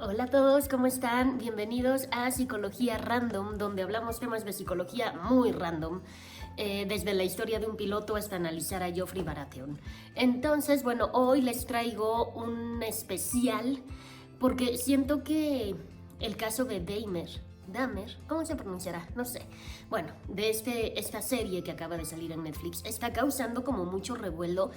Hola a todos, ¿cómo están? Bienvenidos a Psicología Random, donde hablamos temas de psicología muy random, desde la historia de un piloto hasta analizar a Joffrey Baratheon. Entonces, bueno, hoy les traigo un especial porque siento que el caso de Dahmer, ¿cómo se pronunciará? No sé. Bueno, de esta serie que acaba de salir en Netflix, está causando como mucho revuelo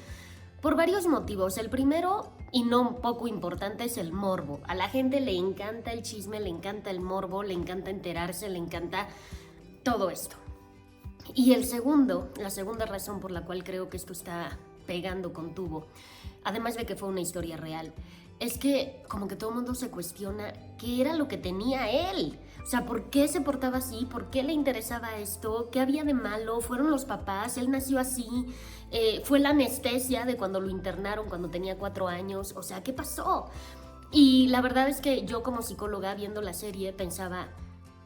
por varios motivos. El primero, y no poco importante, es el morbo. A la gente le encanta el chisme, le encanta el morbo, le encanta enterarse, le encanta todo esto. Y la segunda razón por la cual creo que esto está pegando con tubo, además de que fue una historia real, es que como que todo el mundo se cuestiona qué era lo que tenía él. O sea, ¿por qué se portaba así? ¿Por qué le interesaba esto? ¿Qué había de malo? ¿Fueron los papás? ¿Él nació así? ¿Fue la anestesia de cuando lo internaron cuando tenía 4 años? O sea, ¿qué pasó? Y la verdad es que yo como psicóloga viendo la serie pensaba,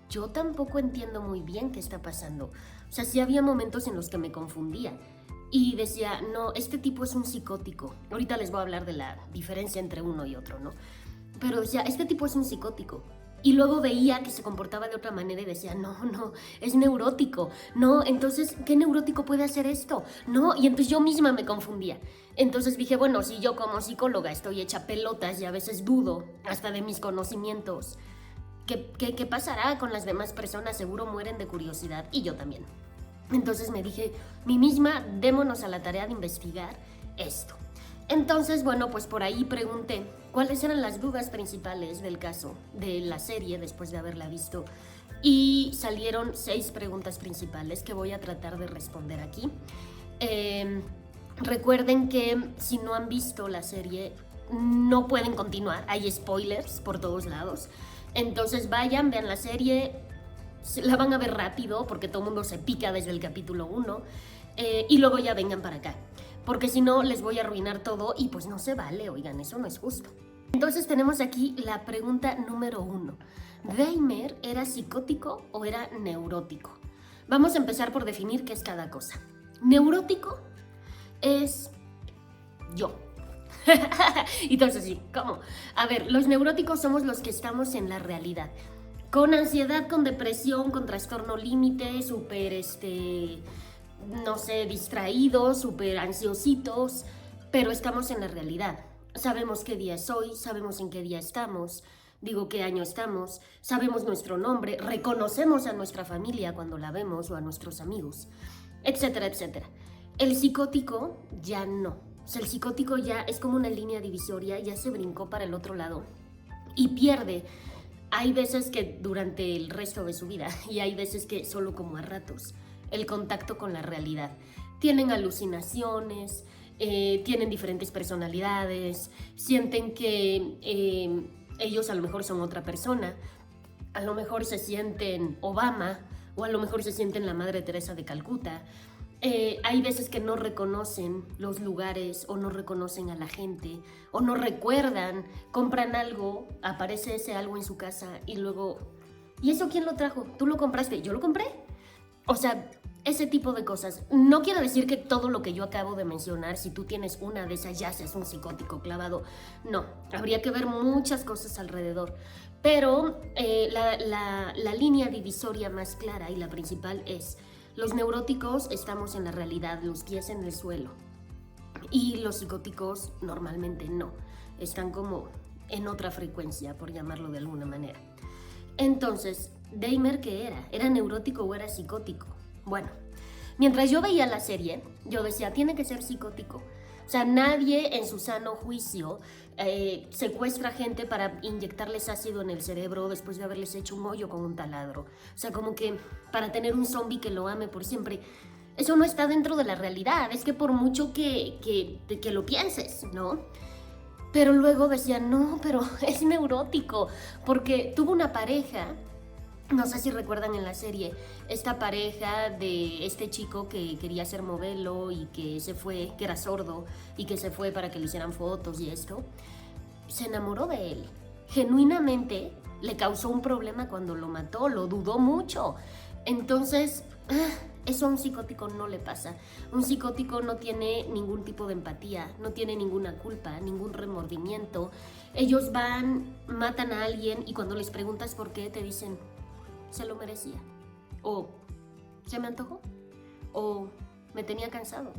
yo tampoco entiendo muy bien qué está pasando. O sea, sí había momentos en los que me confundía y decía, no, este tipo es un psicótico. Ahorita les voy a hablar de la diferencia entre uno y otro, ¿no? Pero decía, este tipo es un psicótico. Y luego veía que se comportaba de otra manera y decía, no, es neurótico. No, entonces, ¿qué neurótico puede hacer esto? No, y entonces yo misma me confundía. Entonces dije, bueno, si yo como psicóloga estoy hecha pelotas y a veces dudo hasta de mis conocimientos, ¿qué pasará con las demás personas? Seguro mueren de curiosidad y yo también. Entonces me dije, mí misma, démonos a la tarea de investigar esto. Entonces, bueno, pues por ahí pregunté cuáles eran las dudas principales del caso, de la serie, después de haberla visto. Y salieron 6 preguntas principales que voy a tratar de responder aquí. Recuerden que si no han visto la serie, no pueden continuar. Hay spoilers por todos lados. Entonces vayan, vean la serie, la van a ver rápido porque todo el mundo se pica desde el capítulo 1 y luego ya vengan para acá. Porque si no, les voy a arruinar todo y pues no se vale, oigan, eso no es justo. Entonces tenemos aquí la pregunta número 1. ¿Dahmer era psicótico o era neurótico? Vamos a empezar por definir qué es cada cosa. Neurótico es yo. Y entonces sí, ¿cómo? A ver, los neuróticos somos los que estamos en la realidad. Con ansiedad, con depresión, con trastorno límite, súper, no sé, distraídos, súper ansiositos, pero estamos en la realidad. Sabemos qué día es hoy, sabemos en qué día estamos, digo qué año estamos, sabemos nuestro nombre, reconocemos a nuestra familia cuando la vemos o a nuestros amigos, etcétera, etcétera. El psicótico ya no. O sea, el psicótico ya es como una línea divisoria, ya se brincó para el otro lado y pierde. Hay veces que durante el resto de su vida y hay veces que solo como a ratos el contacto con la realidad. Tienen alucinaciones, tienen diferentes personalidades, sienten que ellos a lo mejor son otra persona, a lo mejor se sienten Obama o a lo mejor se sienten la Madre Teresa de Calcuta. Hay veces que no reconocen los lugares o no reconocen a la gente o no recuerdan, compran algo, aparece ese algo en su casa y luego, ¿y eso quién lo trajo? ¿Tú lo compraste? ¿Yo lo compré? O sea, ese tipo de cosas. No quiero decir que todo lo que yo acabo de mencionar, si tú tienes una de esas, ya seas un psicótico clavado. No, habría que ver muchas cosas alrededor. Pero la línea divisoria más clara y la principal es: los neuróticos estamos en la realidad, los pies en el suelo. Y los psicóticos normalmente no. Están como en otra frecuencia, por llamarlo de alguna manera. Entonces, ¿Dahmer qué era? ¿Era neurótico o era psicótico? Bueno, mientras yo veía la serie, yo decía, tiene que ser psicótico. O sea, nadie en su sano juicio secuestra gente para inyectarles ácido en el cerebro después de haberles hecho un hoyo con un taladro. O sea, como que para tener un zombie que lo ame por siempre. Eso no está dentro de la realidad. Es que por mucho que lo pienses, ¿no? Pero luego decía, no, pero es neurótico. Porque tuvo una pareja. No sé si recuerdan en la serie, esta pareja de este chico que quería ser modelo y que se fue, que era sordo y que se fue para que le hicieran fotos y esto, se enamoró de él. Genuinamente le causó un problema cuando lo mató, lo dudó mucho. Entonces, Eso a un psicótico no le pasa. Un psicótico no tiene ningún tipo de empatía, no tiene ninguna culpa, ningún remordimiento. Ellos van, matan a alguien y cuando les preguntas por qué te dicen, se lo merecía. O se me antojó. O me tenía cansado.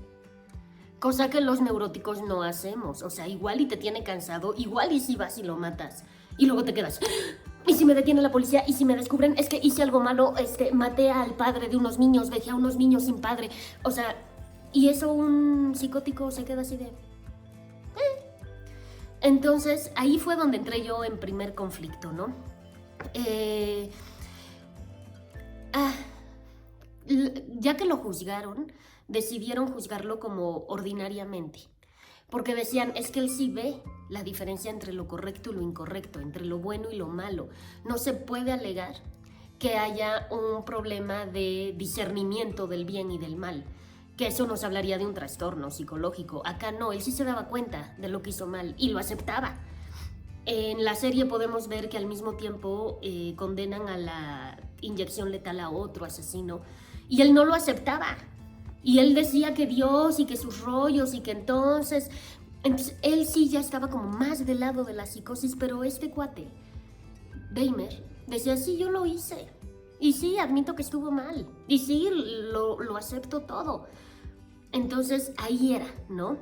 Cosa que los neuróticos no hacemos. O sea, igual y te tiene cansado, igual y si vas y lo matas. Y luego te quedas, ¿y si me detiene la policía? ¿Y si me descubren? Es que hice algo malo, maté al padre de unos niños, dejé a unos niños sin padre. O sea, y eso un psicótico se queda así de... Entonces, ahí fue donde entré yo en primer conflicto, ¿no? Ya que lo juzgaron, decidieron juzgarlo como ordinariamente. Porque decían, es que él sí ve la diferencia entre lo correcto y lo incorrecto, entre lo bueno y lo malo. No se puede alegar que haya un problema de discernimiento del bien y del mal, que eso nos hablaría de un trastorno psicológico. Acá no, él sí se daba cuenta de lo que hizo mal y lo aceptaba. En la serie podemos ver que al mismo tiempo condenan a la inyección letal a otro asesino y él no lo aceptaba. Y él decía que Dios y que sus rollos y que entonces él sí ya estaba como más del lado de la psicosis, pero este cuate, Dahmer, decía, sí, yo lo hice. Y sí, admito que estuvo mal. Y sí, lo acepto todo. Entonces ahí era, ¿no?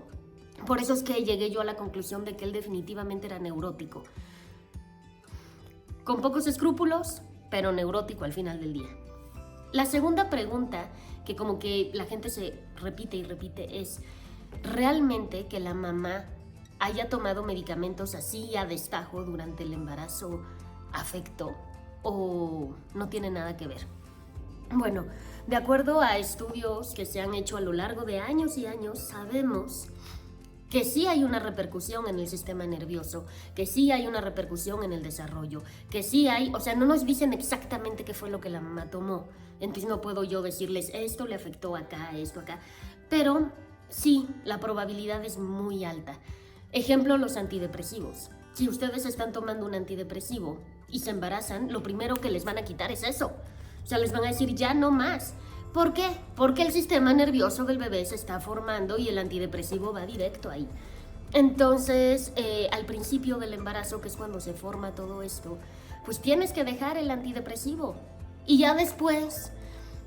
Por eso es que llegué yo a la conclusión de que él definitivamente era neurótico. Con pocos escrúpulos, pero neurótico al final del día. La segunda pregunta, que como que la gente se repite y repite, es ¿realmente que la mamá haya tomado medicamentos así a destajo durante el embarazo afectó o no tiene nada que ver? Bueno, de acuerdo a estudios que se han hecho a lo largo de años y años, sabemos que sí hay una repercusión en el sistema nervioso, que sí hay una repercusión en el desarrollo, que sí hay, o sea, no nos dicen exactamente qué fue lo que la mamá tomó, entonces no puedo yo decirles esto le afectó acá, esto acá, pero sí, la probabilidad es muy alta. Ejemplo, los antidepresivos. Si ustedes están tomando un antidepresivo y se embarazan, lo primero que les van a quitar es eso. O sea, les van a decir ya no más. ¿Por qué? Porque el sistema nervioso del bebé se está formando y el antidepresivo va directo ahí. Entonces, al principio del embarazo, que es cuando se forma todo esto, pues tienes que dejar el antidepresivo. Y ya después,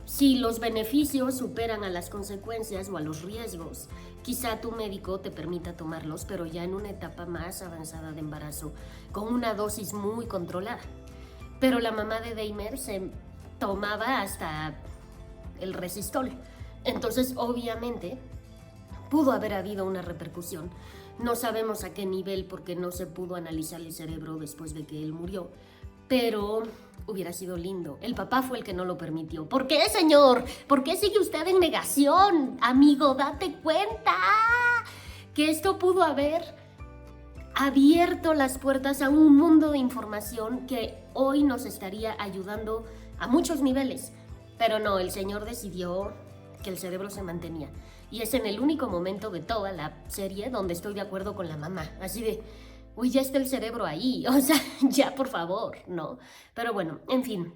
si los beneficios superan a las consecuencias o a los riesgos, quizá tu médico te permita tomarlos, pero ya en una etapa más avanzada de embarazo, con una dosis muy controlada. Pero la mamá de Dahmer se tomaba hasta el Resistol. Entonces, obviamente, pudo haber habido una repercusión. No sabemos a qué nivel porque no se pudo analizar el cerebro después de que él murió. Pero hubiera sido lindo. El papá fue el que no lo permitió. ¿Por qué, señor? ¿Por qué sigue usted en negación? Amigo, date cuenta que esto pudo haber abierto las puertas a un mundo de información que hoy nos estaría ayudando a muchos niveles. Pero no, el señor decidió que el cerebro se mantenía. Y es en el único momento de toda la serie donde estoy de acuerdo con la mamá. Así de, uy, ya está el cerebro ahí. O sea, ya por favor, ¿no? Pero bueno, en fin.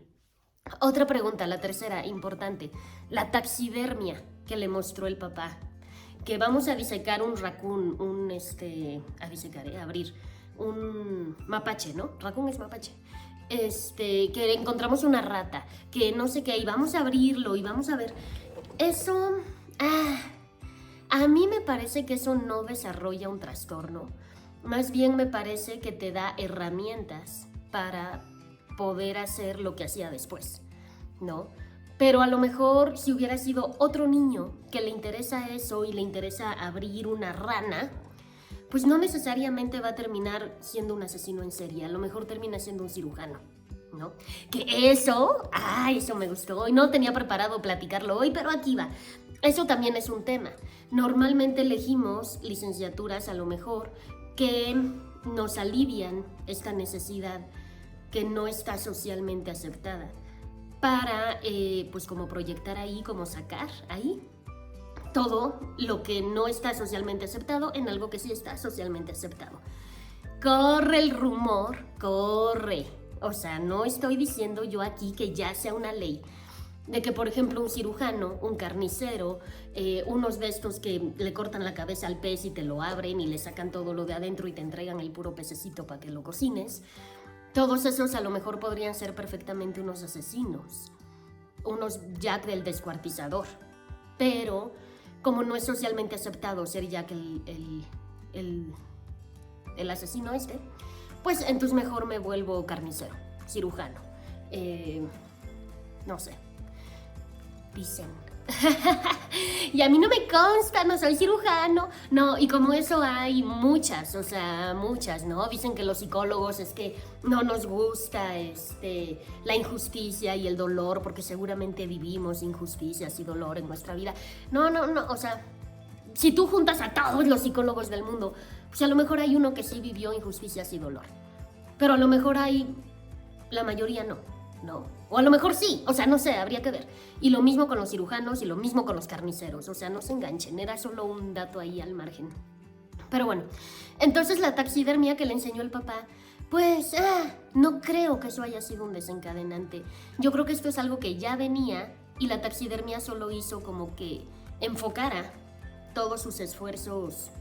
Otra pregunta, la tercera, importante. La taxidermia que le mostró el papá. Que vamos a disecar un raccoon, abrir un mapache, ¿no? Raccoon es mapache. Que encontramos una rata, que no sé qué, y vamos a abrirlo y vamos a ver. Eso, a mí me parece que eso no desarrolla un trastorno. Más bien me parece que te da herramientas para poder hacer lo que hacía después, ¿no? Pero a lo mejor si hubiera sido otro niño que le interesa eso y le interesa abrir una rana, pues no necesariamente va a terminar siendo un asesino en serie. A lo mejor termina siendo un cirujano, ¿no? Que eso me gustó. Y no tenía preparado platicarlo hoy, pero aquí va. Eso también es un tema. Normalmente elegimos licenciaturas, a lo mejor, que nos alivian esta necesidad que no está socialmente aceptada. Para, pues como proyectar ahí, como sacar ahí todo lo que no está socialmente aceptado en algo que sí está socialmente aceptado. Corre el rumor, corre. O sea, no estoy diciendo yo aquí que ya sea una ley, De que, por ejemplo, un cirujano, un carnicero, unos de estos que le cortan la cabeza al pez y te lo abren y le sacan todo lo de adentro y te entregan el puro pececito para que lo cocines, todos esos a lo mejor podrían ser perfectamente unos asesinos, unos Jack del descuartizador. Pero como no es socialmente aceptado ser Jack el asesino este, pues entonces mejor me vuelvo carnicero, cirujano. No sé. Dicen. Y a mí no me consta, no soy cirujano. No, y como eso hay muchas, o sea, muchas, ¿no? Dicen que los psicólogos es que no nos gusta la injusticia y el dolor, porque seguramente vivimos injusticias y dolor en nuestra vida. No, o sea, si tú juntas a todos los psicólogos del mundo, pues a lo mejor hay uno que sí vivió injusticias y dolor. Pero a lo mejor la mayoría no. O a lo mejor sí, o sea, no sé, habría que ver. Y lo mismo con los cirujanos y lo mismo con los carniceros, o sea, no se enganchen, era solo un dato ahí al margen. Pero bueno, entonces la taxidermia que le enseñó el papá, pues no creo que eso haya sido un desencadenante. Yo creo que esto es algo que ya venía y la taxidermia solo hizo como que enfocara todos sus esfuerzos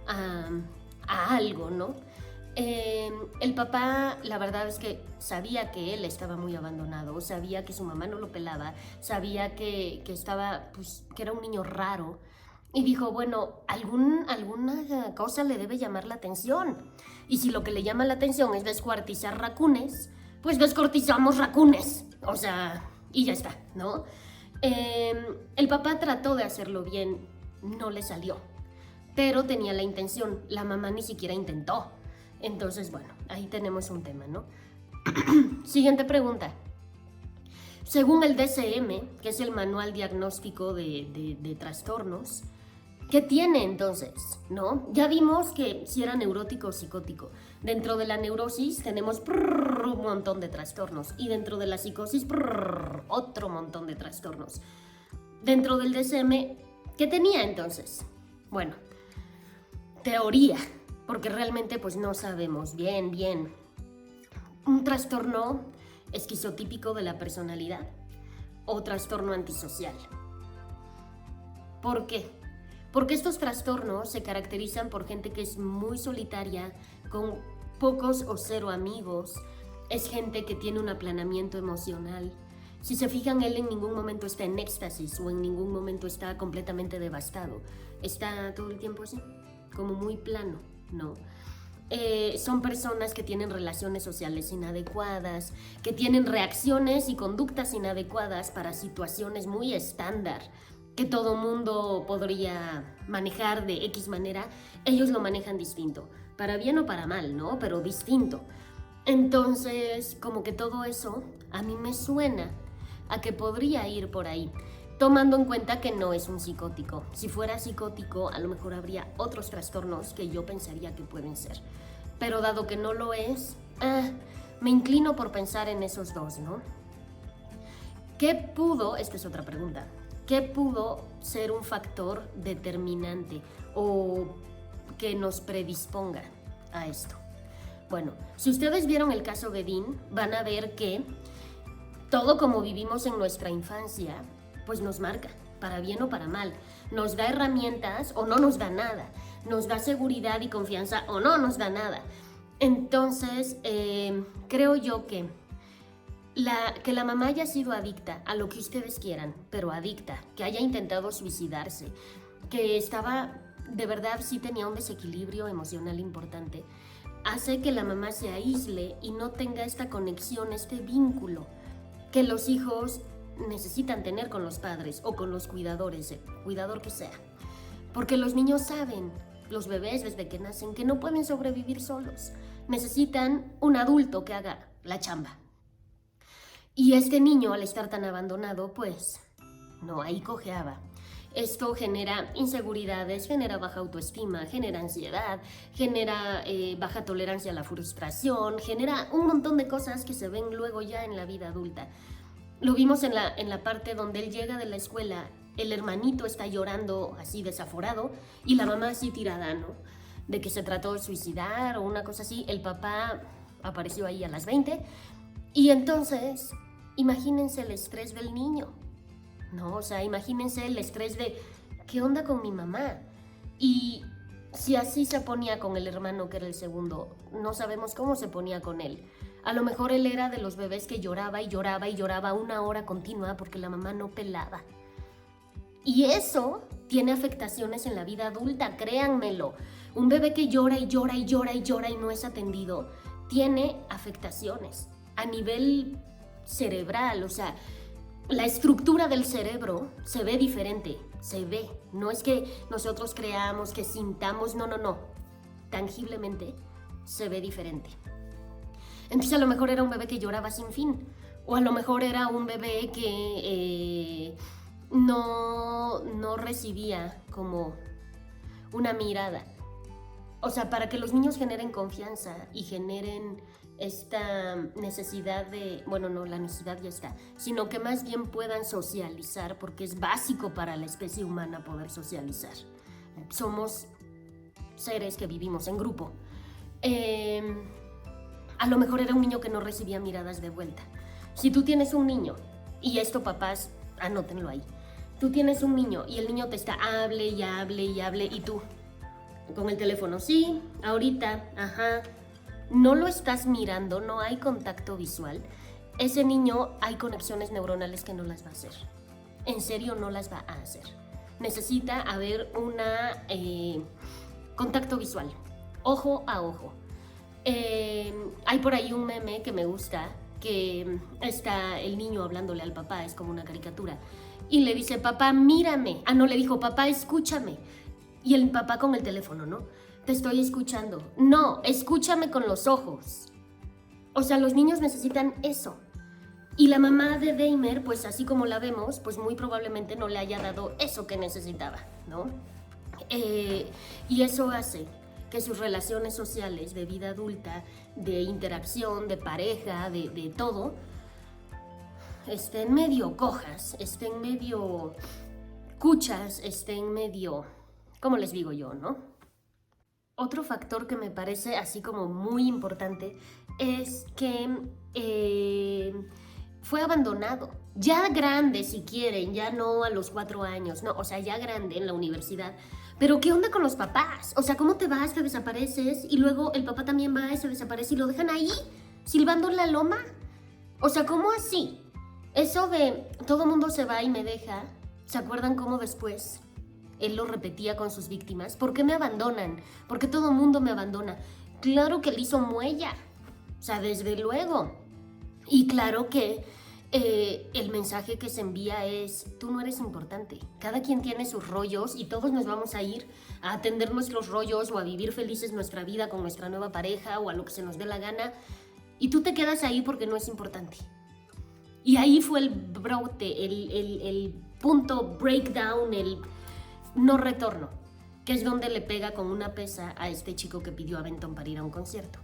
a algo, ¿no? El papá, la verdad es que sabía que él estaba muy abandonado, sabía que su mamá no lo pelaba, sabía que estaba, pues, que era un niño raro. Y dijo, bueno, alguna cosa le debe llamar la atención. Y si lo que le llama la atención es descuartizar racunes, pues descuartizamos racunes. O sea, y ya está, ¿no? El papá trató de hacerlo bien, no le salió. Pero tenía la intención, la mamá ni siquiera intentó. Entonces, bueno, ahí tenemos un tema, ¿no? Siguiente pregunta. Según el DSM, que es el Manual Diagnóstico de Trastornos, ¿qué tiene entonces? ¿No? Ya vimos que si era neurótico o psicótico. Dentro de la neurosis tenemos un montón de trastornos. Y dentro de la psicosis, otro montón de trastornos. Dentro del DSM, ¿qué tenía entonces? Bueno, teoría. Porque realmente pues no sabemos bien. Un trastorno esquizotípico de la personalidad o trastorno antisocial. ¿Por qué? Porque estos trastornos se caracterizan por gente que es muy solitaria, con pocos o cero amigos, es gente que tiene un aplanamiento emocional. Si se fijan, él en ningún momento está en éxtasis o en ningún momento está completamente devastado. Está todo el tiempo así, como muy plano. No. Son personas que tienen relaciones sociales inadecuadas, que tienen reacciones y conductas inadecuadas para situaciones muy estándar, que todo mundo podría manejar de X manera. Ellos lo manejan distinto, para bien o para mal, ¿no? Pero distinto. Entonces, como que todo eso a mí me suena a que podría ir por ahí. Tomando en cuenta que no es un psicótico. Si fuera psicótico, a lo mejor habría otros trastornos que yo pensaría que pueden ser. Pero dado que no lo es, me inclino por pensar en esos dos, ¿no? Esta es otra pregunta, ¿qué pudo ser un factor determinante o que nos predisponga a esto? Bueno, si ustedes vieron el caso Bedín, van a ver que todo como vivimos en nuestra infancia, pues nos marca, para bien o para mal. Nos da herramientas o no nos da nada. Nos da seguridad y confianza o no nos da nada. Entonces, creo yo que la mamá haya sido adicta a lo que ustedes quieran, pero adicta, que haya intentado suicidarse, que estaba, de verdad, sí tenía un desequilibrio emocional importante, hace que la mamá se aísle y no tenga esta conexión, este vínculo que los hijos necesitan tener con los padres o con los cuidadores, el cuidador que sea. Porque los niños saben, los bebés desde que nacen, que no pueden sobrevivir solos. Necesitan un adulto que haga la chamba. Y este niño, al estar tan abandonado, pues, no, ahí cojeaba. Esto genera inseguridades, genera baja autoestima, genera ansiedad, genera baja tolerancia a la frustración, genera un montón de cosas que se ven luego ya en la vida adulta. Lo vimos en la parte donde él llega de la escuela, el hermanito está llorando así desaforado y la mamá así tirada, ¿no? De que se trató de suicidar o una cosa así. El papá apareció ahí a las 20 y entonces imagínense el estrés del niño, ¿no? O sea, imagínense el estrés de, ¿qué onda con mi mamá? Y si así se ponía con el hermano que era el segundo, no sabemos cómo se ponía con él. A lo mejor él era de los bebés que lloraba y lloraba y lloraba 1 hora continua porque la mamá no pelaba. Y eso tiene afectaciones en la vida adulta, créanmelo. Un bebé que llora y llora y llora y llora y no es atendido, tiene afectaciones a nivel cerebral, o sea, la estructura del cerebro se ve diferente, se ve. No es que nosotros creamos, que sintamos, no. Tangiblemente se ve diferente. Entonces a lo mejor era un bebé que lloraba sin fin, o a lo mejor era un bebé que no recibía como una mirada. O sea, para que los niños generen confianza y generen esta necesidad de, bueno, no, la necesidad ya está, sino que más bien puedan socializar, porque es básico para la especie humana poder socializar. Somos seres que vivimos en grupo. A lo mejor era un niño que no recibía miradas de vuelta. Si tú tienes un niño, y esto papás, anótenlo ahí, tú tienes un niño y el niño te está hable y hable y hable y tú con el teléfono, sí, ahorita, ajá, no lo estás mirando, no hay contacto visual, ese niño hay conexiones neuronales que no las va a hacer. En serio no las va a hacer. Necesita haber una contacto visual, ojo a ojo. Hay por ahí un meme que me gusta, que está el niño hablándole al papá, es como una caricatura, y le dice, papá, mírame. Ah, no, le dijo, papá, escúchame. Y el papá con el teléfono, ¿no? Te estoy escuchando. No, escúchame con los ojos. O sea, los niños necesitan eso. Y la mamá de Dahmer, pues así como la vemos, pues muy probablemente no le haya dado eso que necesitaba, ¿no? Y eso hace que sus relaciones sociales de vida adulta, de interacción, de pareja, de todo, estén medio cojas, estén medio cuchas, estén medio, ¿cómo les digo yo, no? Otro factor que me parece así como muy importante es que fue abandonado. Ya grande, si quieren, ya no a los 4 años, no, o sea, ya grande en la universidad. Pero ¿qué onda con los papás? O sea, ¿cómo te vas, te desapareces y luego el papá también va y se desaparece y lo dejan ahí, silbando en la loma? O sea, ¿cómo así? Eso de todo mundo se va y me deja, ¿se acuerdan cómo después él lo repetía con sus víctimas? ¿Por qué me abandonan? ¿Por qué todo mundo me abandona? Claro que le hizo muella, o sea, desde luego. Y claro que el mensaje que se envía es, tú no eres importante. Cada quien tiene sus rollos y todos nos vamos a ir a atender nuestros rollos o a vivir felices nuestra vida con nuestra nueva pareja o a lo que se nos dé la gana. Y tú te quedas ahí porque no es importante. Y ahí fue el brote, el punto breakdown, el no retorno, que es donde le pega con una pesa a este chico que pidió aventón para ir a un concierto.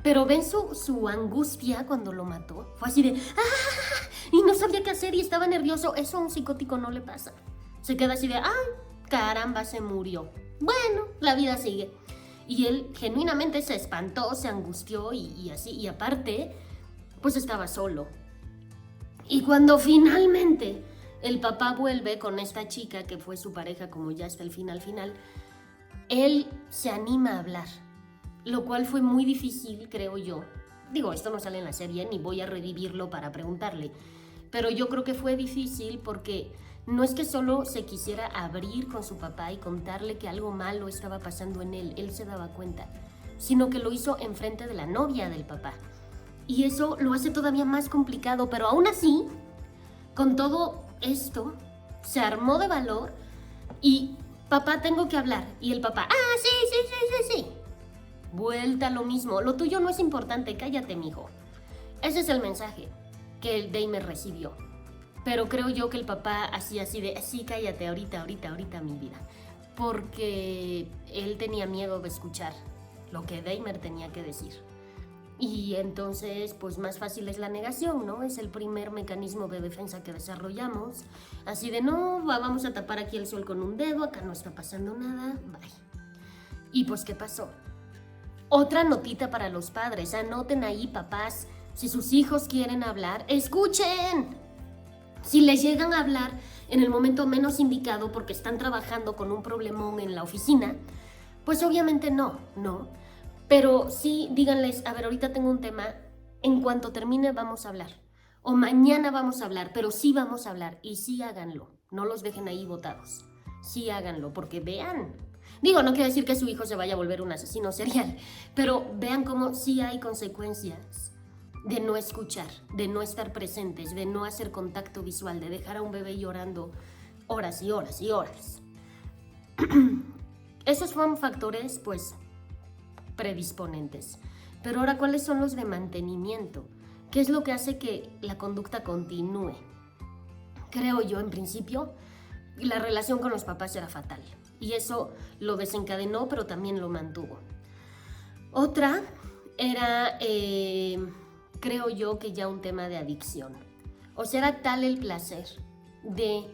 Pero ven su angustia cuando lo mató. Fue así de ¡ah! Y no sabía qué hacer y estaba nervioso. Eso a un psicótico no le pasa. Se queda así de ¡ay, caramba, se murió! Bueno, la vida sigue. Y él genuinamente se espantó, se angustió y así. Y aparte, pues estaba solo. Y cuando finalmente el papá vuelve con esta chica que fue su pareja como ya hasta el final, él se anima a hablar. Lo cual fue muy difícil, creo yo. Digo, esto no sale en la serie, ni voy a revivirlo para preguntarle. Pero yo creo que fue difícil porque no es que solo se quisiera abrir con su papá y contarle que algo malo estaba pasando en él se daba cuenta, sino que lo hizo enfrente de la novia del papá. Y eso lo hace todavía más complicado, pero aún así, con todo esto, se armó de valor y papá, tengo que hablar. Y el papá, sí. Vuelta a lo mismo, lo tuyo no es importante, cállate, mijo. Ese es el mensaje que el Dahmer recibió. Pero creo yo que el papá hacía así de, sí, cállate, ahorita, mi vida. Porque él tenía miedo de escuchar lo que Dahmer tenía que decir. Y entonces, pues más fácil es la negación, ¿no? Es el primer mecanismo de defensa que desarrollamos. Así de, no, vamos a tapar aquí el sol con un dedo, acá no está pasando nada, bye. Y pues, ¿qué pasó? Otra notita para los padres, anoten ahí, papás, Si sus hijos quieren hablar, ¡escuchen! Si les llegan a hablar en el momento menos indicado porque están trabajando con un problemón en la oficina, pues obviamente no. Pero sí díganles, a ver, ahorita tengo un tema, en cuanto termine vamos a hablar. O mañana vamos a hablar, pero sí vamos a hablar. Y sí háganlo, no los dejen ahí botados. Sí háganlo, porque vean. Digo, no quiero decir que su hijo se vaya a volver un asesino serial, pero vean cómo sí hay consecuencias de no escuchar, de no estar presentes, de no hacer contacto visual, de dejar a un bebé llorando horas y horas y horas. Esos fueron factores, pues, predisponentes. Pero ahora, ¿cuáles son los de mantenimiento? ¿Qué es lo que hace que la conducta continúe? Creo yo, en principio, la relación con los papás era fatal. Y eso lo desencadenó, pero también lo mantuvo. Otra era, creo yo, que ya un tema de adicción. O sea, era tal el placer de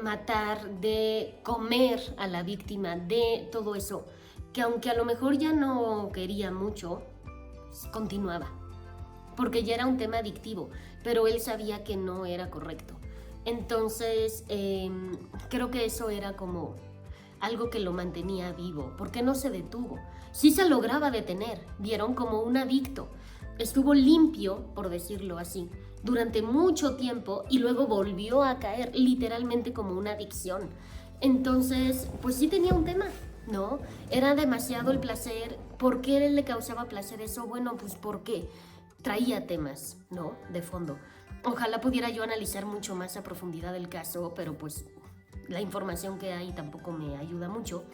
matar, de comer a la víctima, de todo eso, que aunque a lo mejor ya no quería mucho, continuaba. Porque ya era un tema adictivo, pero él sabía que no era correcto. Entonces, creo que eso era como algo que lo mantenía vivo. ¿Por qué no se detuvo? Sí se lograba detener, vieron, como un adicto. Estuvo limpio, por decirlo así, durante mucho tiempo y luego volvió a caer literalmente como una adicción. Entonces, pues sí tenía un tema, ¿no? Era demasiado el placer. ¿Por qué le causaba placer eso? Bueno, pues porque traía temas, ¿no? De fondo. Ojalá pudiera yo analizar mucho más a profundidad el caso, pero pues la información que hay tampoco me ayuda mucho.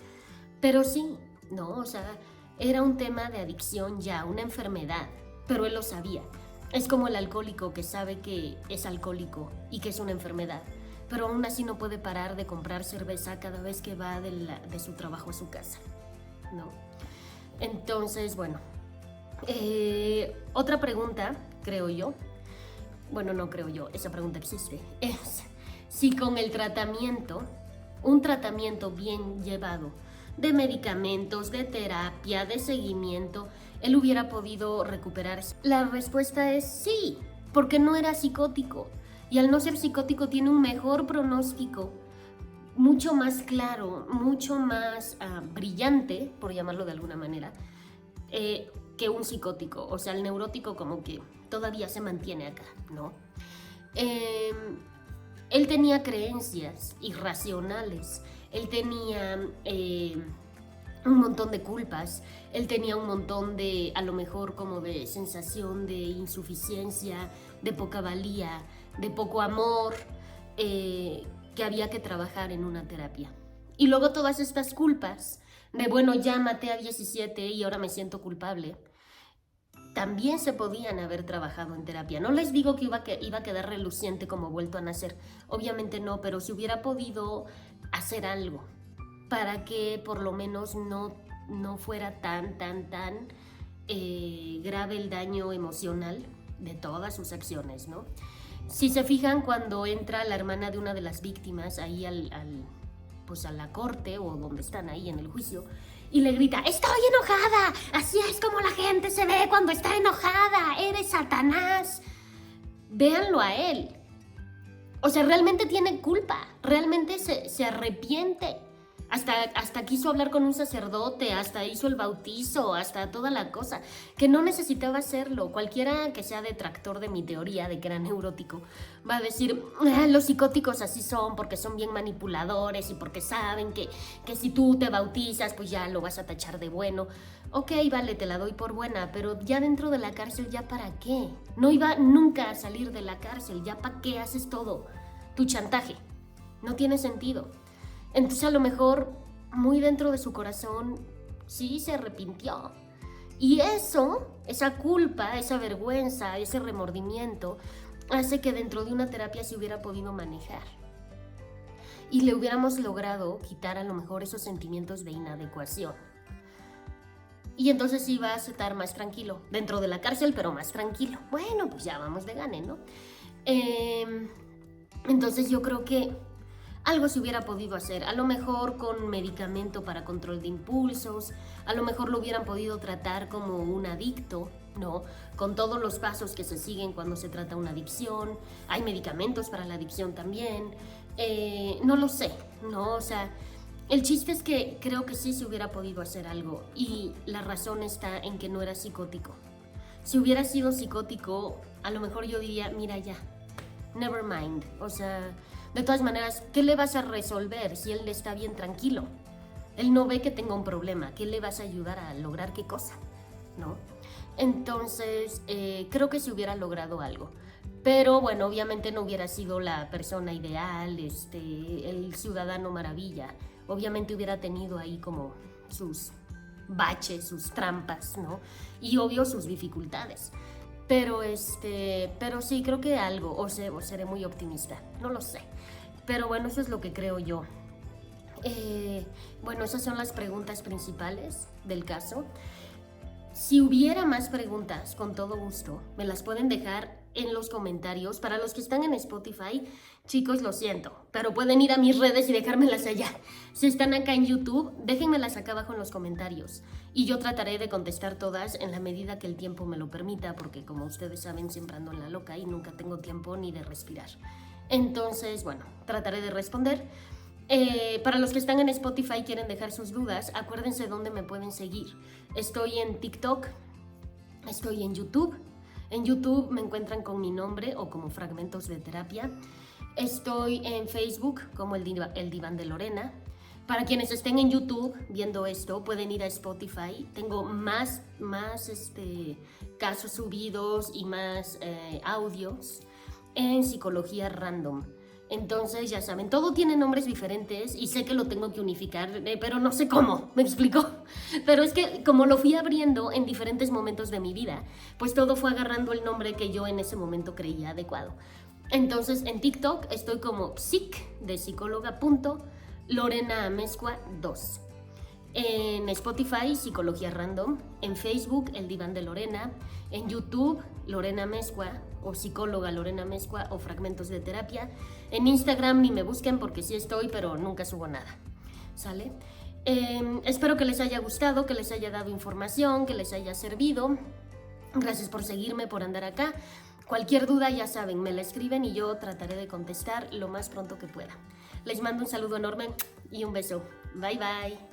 Pero sí, ¿no? O sea, era un tema de adicción ya, una enfermedad, pero él lo sabía. Es como el alcohólico que sabe que es alcohólico y que es una enfermedad, pero aún así no puede parar de comprar cerveza cada vez que va de su trabajo a su casa, ¿no? Entonces, bueno, otra pregunta, creo yo, bueno, no creo yo, esa pregunta existe, es si con el tratamiento, un tratamiento bien llevado, de medicamentos, de terapia, de seguimiento, él hubiera podido recuperarse. La respuesta es sí, porque no era psicótico. Y al no ser psicótico tiene un mejor pronóstico, mucho más claro, mucho más brillante, por llamarlo de alguna manera, que un psicótico. O sea, el neurótico como que todavía se mantiene acá, ¿no? Él tenía creencias irracionales, él tenía un montón de culpas, él tenía un montón de, a lo mejor como de sensación de insuficiencia, de poca valía, de poco amor, que había que trabajar en una terapia. Y luego todas estas culpas de, bueno, ya maté a 17 y ahora me siento culpable, también se podían haber trabajado en terapia. No les digo que iba a quedar reluciente como vuelto a nacer, obviamente no, pero si hubiera podido hacer algo para que por lo menos no fuera tan grave el daño emocional de todas sus acciones, ¿no? Si se fijan, cuando entra la hermana de una de las víctimas ahí pues a la corte o donde están ahí en el juicio, y le grita, ¡estoy enojada! Así es como la gente se ve cuando está enojada. ¡Eres Satanás! Véanlo a él. O sea, realmente tiene culpa. Realmente se arrepiente. Hasta quiso hablar con un sacerdote, hasta hizo el bautizo, hasta toda la cosa, que no necesitaba hacerlo. Cualquiera que sea detractor de mi teoría de que era neurótico va a decir, los psicóticos así son porque son bien manipuladores y porque saben que si tú te bautizas, pues ya lo vas a tachar de bueno. Ok, vale, te la doy por buena, pero ya dentro de la cárcel, ¿ya para qué? No iba nunca a salir de la cárcel, ¿ya para qué haces todo? Tu chantaje. No tiene sentido. Entonces a lo mejor muy dentro de su corazón sí se arrepintió. Y eso, esa culpa, esa vergüenza, ese remordimiento hace que dentro de una terapia se hubiera podido manejar. Y le hubiéramos logrado quitar a lo mejor esos sentimientos de inadecuación. Y entonces iba a estar más tranquilo, dentro de la cárcel, pero más tranquilo. Bueno, pues ya vamos de gane, ¿no? Entonces yo creo que algo se hubiera podido hacer, a lo mejor con medicamento para control de impulsos, a lo mejor lo hubieran podido tratar como un adicto, ¿no? Con todos los pasos que se siguen cuando se trata una adicción, hay medicamentos para la adicción también, no lo sé, ¿no? O sea, el chiste es que creo que sí se hubiera podido hacer algo y la razón está en que no era psicótico. Si hubiera sido psicótico, a lo mejor yo diría, mira ya, never mind. O sea, de todas maneras, ¿qué le vas a resolver si él está bien tranquilo? Él no ve que tenga un problema, ¿qué le vas a ayudar a lograr qué cosa? ¿No? Entonces, creo que se hubiera logrado algo. Pero bueno, obviamente no hubiera sido la persona ideal, el ciudadano maravilla. Obviamente hubiera tenido ahí como sus baches, sus trampas, ¿no? Y obvio sus dificultades. Pero pero sí, creo que algo, o seré muy optimista, no lo sé. Pero bueno, eso es lo que creo yo. Bueno, esas son las preguntas principales del caso. Si hubiera más preguntas, con todo gusto, me las pueden dejar en los comentarios. Para los que están en Spotify, chicos, lo siento, pero pueden ir a mis redes y dejármelas allá. Si están acá en YouTube, déjenmelas acá abajo en los comentarios. Y yo trataré de contestar todas en la medida que el tiempo me lo permita, porque como ustedes saben, siempre ando en la loca y nunca tengo tiempo ni de respirar. Entonces, bueno, trataré de responder. Para los que están en Spotify y quieren dejar sus dudas, acuérdense dónde me pueden seguir. Estoy en TikTok, estoy en YouTube. En YouTube me encuentran con mi nombre o como Fragmentos de Terapia. Estoy en Facebook como el Diván de Lorena. Para quienes estén en YouTube viendo esto, pueden ir a Spotify. Tengo más casos subidos y más audios en Psicología Random. Entonces, ya saben, todo tiene nombres diferentes y sé que lo tengo que unificar, pero no sé cómo, ¿me explico? Pero es que como lo fui abriendo en diferentes momentos de mi vida, pues todo fue agarrando el nombre que yo en ese momento creía adecuado. Entonces, en TikTok estoy como psic de psicóloga Lorena Amezcua 2. En Spotify, Psicología Random. En Facebook, El Diván de Lorena. En YouTube, Lorena Amezcua o psicóloga Lorena Amezcua o Fragmentos de Terapia. En Instagram ni me busquen porque sí estoy, pero nunca subo nada. ¿Sale? Espero que les haya gustado, que les haya dado información, que les haya servido. Gracias por seguirme, por andar acá. Cualquier duda, ya saben, me la escriben y yo trataré de contestar lo más pronto que pueda. Les mando un saludo enorme y un beso. Bye, bye.